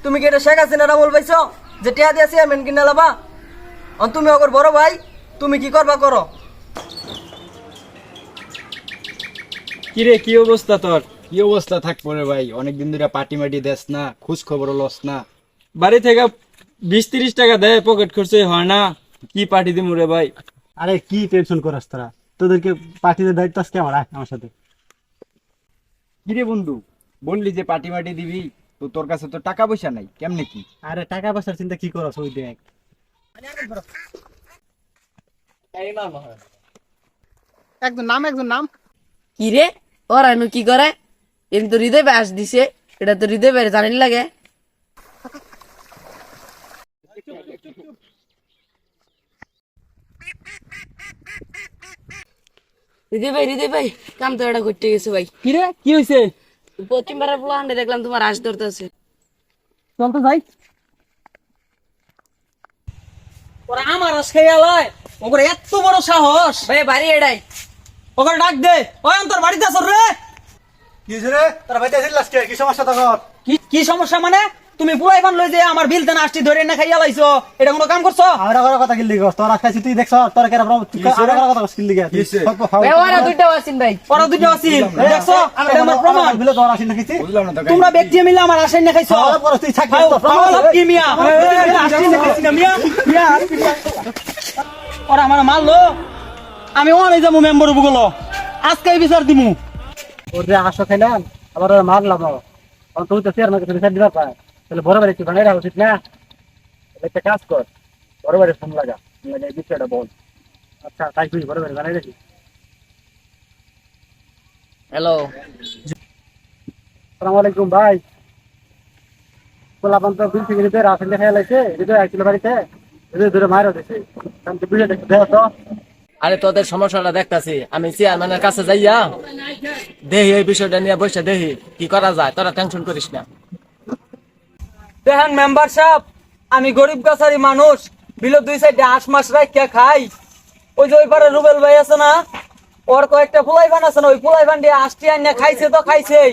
তুমি কি এটা শেখ হাসিনার আমল পাইছো যে টিয়া দিয়া চেয়ারম্যান কিনে লাবা? তুমি ওগর বড় ভাই, তুমি কি করবা করো। কিরে কি অবস্থা তোর? কি অবস্থা থাকবো রে ভাই, অনেকদিন ধরে পার্টি মাটি দেস না, খোঁজ খবর লস না। বাড়ি থেকে 20-30 টাকা দেয়, পকেট খরচে হয় না, কি পার্টি দিমু রে ভাই। আরে কি টেনশন করাস তোরা, তোদেরকে পার্টিতে দায়িত্ব আজকে আমার, আয় আমার সাথে। কিরে বন্ধু, বললি যে পার্টি মাটি দিবি, তো তোর কাছে তো টাকা পয়সা নাই, কেমনে কি? আরে টাকা পয়সার চিন্তা কি করছ, ওই দেখ একজন নাম কি রে ওরা এনু কি করে? এন তো হৃদয় ব্যাস দিছে, এটা তো হৃদয় বেড়ে জানি লাগে। হৃদয় ভাই কাম তো এটা করতে গেছে ভাই। কি রে কি হইছে? পশ্চিমবারের ফুলা হান্ডে দেখলাম তোমার হাঁস ধরতেছে। চল তো যাই। ওরা আমার খেয়ালায় ওগরে এত বড় সাহস। ভাই বাড়ি এটাই ওগরে ডাক দে। ওই তোর বাড়িতে আসর রে। কি হইছে রে? তোরা বাইতে আসিস লাস্টে, কি সমস্যা তোর? কি সমস্যা মানে? তুমি পুরাই বান লই যে আমার বিল দেন আসটি ধরে না খাইয়া লাইছো, এটা কোনো কাম করছো? আমরা করা কথা কিল্লি গস, তোরা খাইছিস তুই দেখছ, তোরা কেন আমরা করা কথা কিল্লি গেছ? ভাই ওরা দুইটা আছেন ভাই। ওরা দুটো আছিল দেখছো, এটা আমার প্রমাণ। বিলে তোরা আসিস না কিছু, বুঝলাম না তো তোমরা ব্যক্তি মিলে আমার আশাই না খাইছো। তোরা পরে তুই থাকবি তো পাওয়া লাভ কি মিয়া? আসছি না খাইছি না মিয়া। ওরা আমার মারলো, আমি ওনে যাবো মেম্বার বুগলো, আজকে বিচার দিমু। ওর যে আসো খাইলাম আবার ওরা মারলাম, আর তুই তো চেয়ারম্যান কে বিচার দিবা পায়, তাহলে বড় বাড়ি তুই বানাই রাখা উচিত না? একটা কাজ কর, বড় বাড়ি ফোন লাগা, বিষয়টা বল। আচ্ছা তাই তুই বড় বাড়ি বানাই রাখি। হ্যালো আসসালামু আলাইকুম ভাই। পোলাপান তো বিল থেকে নিতে রাসেল দেখা লাইছে, হৃদয় আইছিল বাড়িতে, হৃদয় ধরে মারও দিছে। কারণ তো বিলে দেখতে দেও তো। আরে তোদের সমস্যাটা দেখতাছি, আমি চেয়ারম্যানের কাছে যাইয়া দেখি এই বিষয়টা নিয়ে বসে দেখি কি করা যায়, তোরা টেনশন করিস না। দেখেন মেম্বার সাহেব, আমি গরিব গাছারি মানুষ, বিলো দুই সাইডে আশ মাস রাখিয়া খাই। ওই যে ওই পারে রুবেল ভাই আছে না, ওর কয়েকটা ফুলাই বান আছে না, ওই ফুলাই বান দিয়ে আষ্টি আইনা খাইছে তো খাইছেই।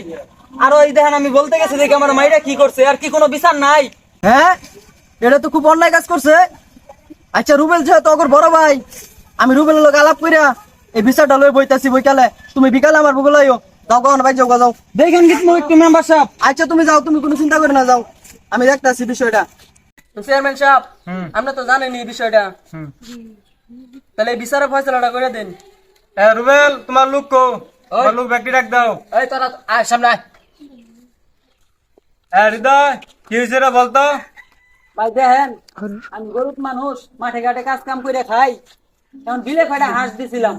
আর ওই দেখেন আমি বলতে গেছি দেখি আমার মাইরা কি করছে, আর কি কোনো বিচার নাই? হ্যাঁ, এটা তো খুব অন্যায় কাজ করছে। আচ্ছা রুবেল যেহেতু ওর বড় ভাই, আমি রুবেলের লোক আলাপ কইরা এই বিচারটা লই বইতাছি বইকালে, তুমি বিকালে আমার বুগলাইও যাও গাও না ভাই, যাও যাও দেখেন কি তুমি একটু মেম্বার সাহেব। আচ্ছা তুমি যাও, তুমি কোনো চিন্তা করে না, যাও আমি দেখতাছি বিষয়টা। চেয়ারম্যান সাহেব, আপনি তো জানেন এই বিষয়টা, তাহলে এই বিচারের ফয়সালাটা করে দেন। রুবেল, তোমার লোক কো? তোমার লোক ব্যক্তি ডাক দাও। এই তোরা আয় সামনে আয়। হৃদয়, কি হয়েছে রে বলতো? ভাই দেখেন, আমি গরিব মানুষ, মাঠে ঘাটে কাজ কাম করে খাই, এখন বিলে কয়টা হাঁস দিছিলাম,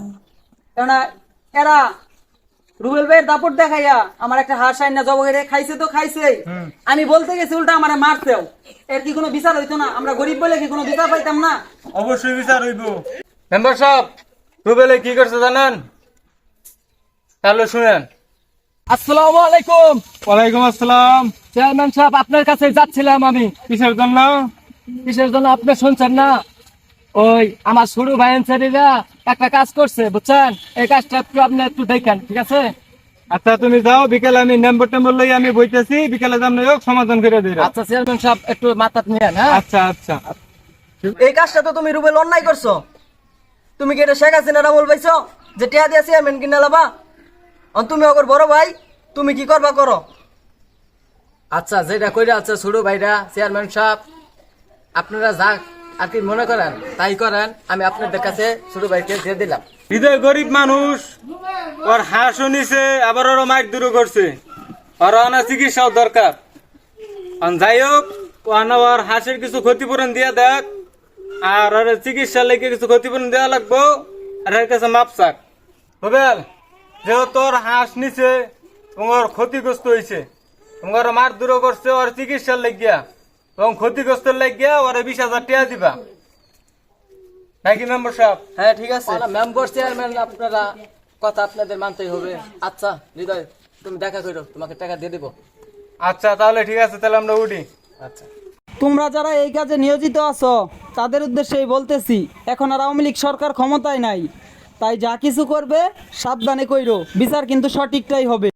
কেননা এরা রুবেল ভাইয়ের দাপট দেখাইয়া আমার একটা হাঁস আইনা জব করে খাইছে তো খাইছে, আমি বলতে গেছি উল্টা আমার মারছেও। এর কি কোনো বিচার হইতো না? আমরা গরিব বলে কি কোনো বিচার পাইতাম না? অবশ্যই বিচার হইব। মেম্বার সাহেব, রুবেলে কি করছে জানেন? তাহলে শুনেন। আসসালামু আলাইকুম। ওয়ালাইকুম আসসালাম। চেয়ারম্যান সাহেব, আপনার কাছে যাচ্ছিলাম আমি। কিসের জন্য? কিসের জন্য আপনি শুনছেন না? ওই আমার ছোট ভাই আনসারিরা একটা কাজ করছে বুঝছেন, এই কাজটা একটু আপনি একটু দেখেন, ঠিক আছে? আচ্ছা তুমি যাও, বিকেলে আমি নম্বর টেম্বর লই আমি বইতেছি, বিকেলে যাম হোক সমাধান করে দিই। আচ্ছা চেয়ারম্যান সাহেব, একটু মাথা নিয়েন। হ্যাঁ আচ্ছা আচ্ছা। এই কাজটা তো তুমি রুবেল অন্যায় করছো। তুমি কি এটা শেখ হাসিনার আমল পাইছো যে টিয়া দিয়া চেয়ারম্যান কিনে লাবা? তুমি ওগর বড় ভাই, তুমি কি করবা করো। আচ্ছা যেটা কইরা আছে ছোট ভাইরা, চেয়ারম্যান সাহেব আপনারা যা আর কি মনে করেন তাই করেন, আমি আপনাদের কাছে ছোট ভাইকে দিয়ে দিলাম। হৃদয় গরিব মানুষ, ওর হাঁসও নিছে, আবার ওর মাইক দূর করছে, ওর অনা চিকিৎসাও দরকার। যাই হোক, ওর হাঁসের কিছু ক্ষতিপূরণ দিয়া দেখ, আর ওর চিকিৎসা লেগে কিছু ক্ষতিপূরণ দেওয়া লাগবো, আর এর কাছে মাপ চাক। রুবেল, যেহেতু তোর হাঁস নিছে এবং ওর ক্ষতিগ্রস্ত হয়েছে, এবং ওর মার দূর করছে, ওর চিকিৎসার লেগিয়া এবং ক্ষতিগ্রস্ত লেগিয়া ওর 20,000 টাকা দিবা নাকি মেম্বার সাহেব? হ্যাঁ ঠিক আছে। মেম্বার চেয়ারম্যান আপনারা কথা আপনাদের মানতেই হবে। আচ্ছা হৃদয়, তুমি দেখা করো, তোমাকে টাকা দিয়ে দেবো। আচ্ছা তাহলে ঠিক আছে, তাহলে আমরা উঠি। আচ্ছা তোমরা যারা এই কাজে নিয়োজিত আছো তাদের উদ্দেশ্যেই বলতেছি, এখন আর আওয়ামী লীগ সরকার ক্ষমতায় নাই, তাই যা কিছু করবে সাবধানে কইরো, বিচার কিন্তু সঠিকটাই হবে।